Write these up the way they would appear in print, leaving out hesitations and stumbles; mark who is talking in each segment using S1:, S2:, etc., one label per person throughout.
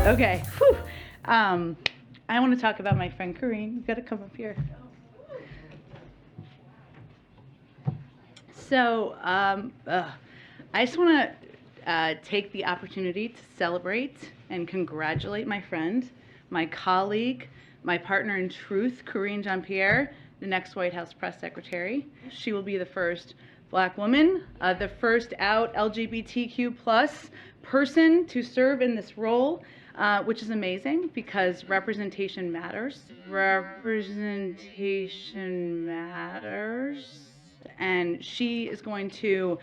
S1: Okay. Whew. I want to talk about my friend Karine. You've got to come up here. So, I just want to take the opportunity to celebrate and congratulate my friend, my colleague, my partner in truth, Karine Jean Pierre, the next White House press secretary. She will be the first Black woman, the first out LGBTQ plus person to serve in this role, which is amazing because representation matters. Representation matters. And she is going to,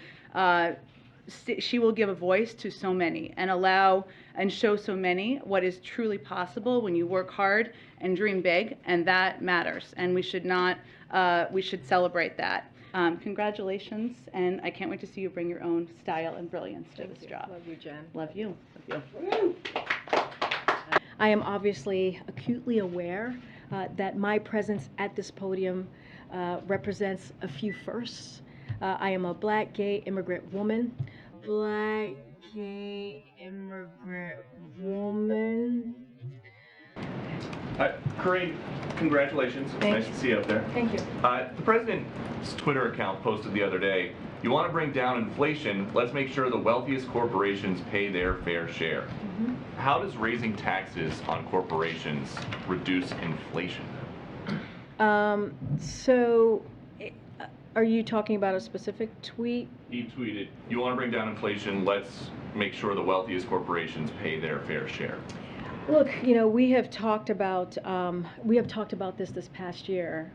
S1: she will give a voice to so many and allow and show so many what is truly possible when you work hard and dream big, and that matters. And we should not, we should celebrate that. Congratulations, and I can't wait to see you bring your own style and brilliance to this job.
S2: Love you, Jen.
S1: Love you. Love you.
S2: I am obviously acutely aware that my presence at this podium represents a few firsts. I am a Black, gay, immigrant woman. Black, gay, immigrant woman.
S3: Karine, congratulations. It's nice to see you up there.
S2: Thank you.
S3: The president's Twitter account posted the other day, you want to bring down inflation, let's make sure the wealthiest corporations pay their fair share.
S2: Mm-hmm.
S3: How does raising taxes on corporations reduce inflation?
S2: So, are you talking about a specific tweet?
S3: He tweeted, you want to bring down inflation, let's make sure the wealthiest corporations pay their fair share.
S2: Look, you know, we have talked about this past year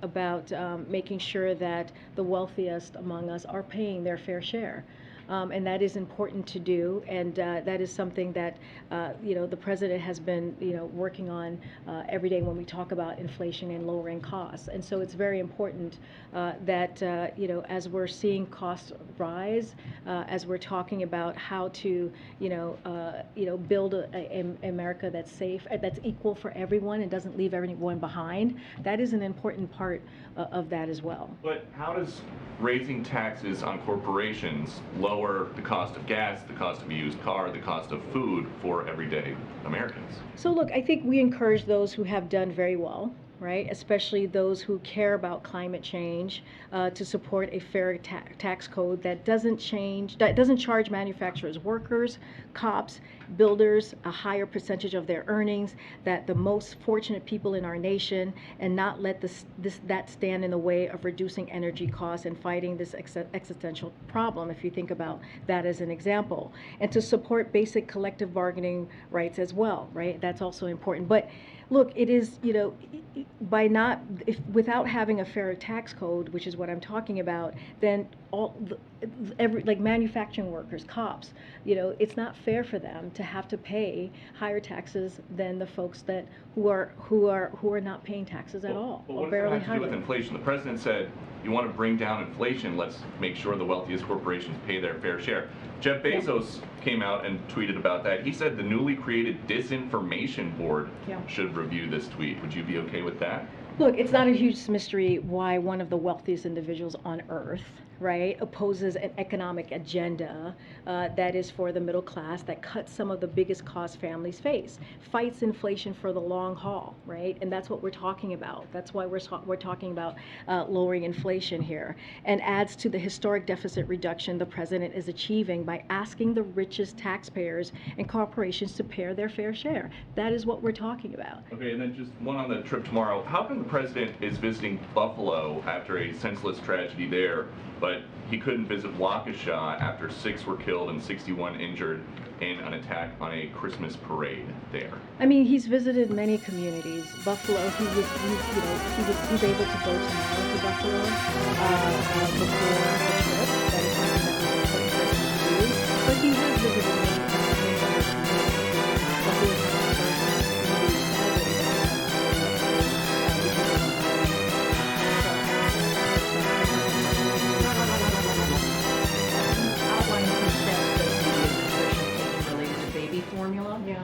S2: about making sure that the wealthiest among us are paying their fair share. And that is important to do, and that is something that you know, the president has been, you know, working on every day when we talk about inflation and lowering costs. And so it's very important that you know, as we're seeing costs rise, as we're talking about how to you know build a America that's safe, that's equal for everyone and doesn't leave everyone behind. That is an important part of that as well.
S3: But how does raising taxes on corporations lower the cost of gas, the cost of a used car, the cost of food for everyday Americans?
S2: So look, I think we encourage those who have done very well, right, especially those who care about climate change, to support a fair tax code that doesn't charge manufacturers, workers, cops, builders a higher percentage of their earnings, that the most fortunate people in our nation, and not let that stand in the way of reducing energy costs and fighting this existential problem, if you think about that as an example. And to support basic collective bargaining rights as well, right? That's also important. But look, it is, you know, without having a fair tax code, which is what I'm talking about, then like manufacturing workers, cops, you know, it's not fair for them to have to pay higher taxes than the folks who are not paying taxes at all.
S3: Well, what does that have to do with inflation? The president said, you want to bring down inflation, let's make sure the wealthiest corporations pay their fair share. Jeff Bezos came out and tweeted about that. He said the newly created disinformation board should review this tweet. Would you be okay with that?
S2: Look, it's not a huge mystery why one of the wealthiest individuals on earth, right, opposes an economic agenda that is for the middle class, that cuts some of the biggest costs families face, fights inflation for the long haul, right? And that's what we're talking about. That's why we're talking about lowering inflation here, and adds to the historic deficit reduction the president is achieving by asking the richest taxpayers and corporations to pay their fair share. That is what we're talking about.
S3: Okay, and then just one on the trip tomorrow. How come the president is visiting Buffalo after a senseless tragedy there, but he couldn't visit Waukesha after 6 were killed and 61 injured in an attack on a Christmas parade there?
S2: I mean, he's visited many communities. Buffalo, he was able to go tomorrow to Buffalo before the trip. That is something that we're important to do. But he has visited many
S4: Outlining some steps that the administration is taking related to baby formula.
S2: Yeah.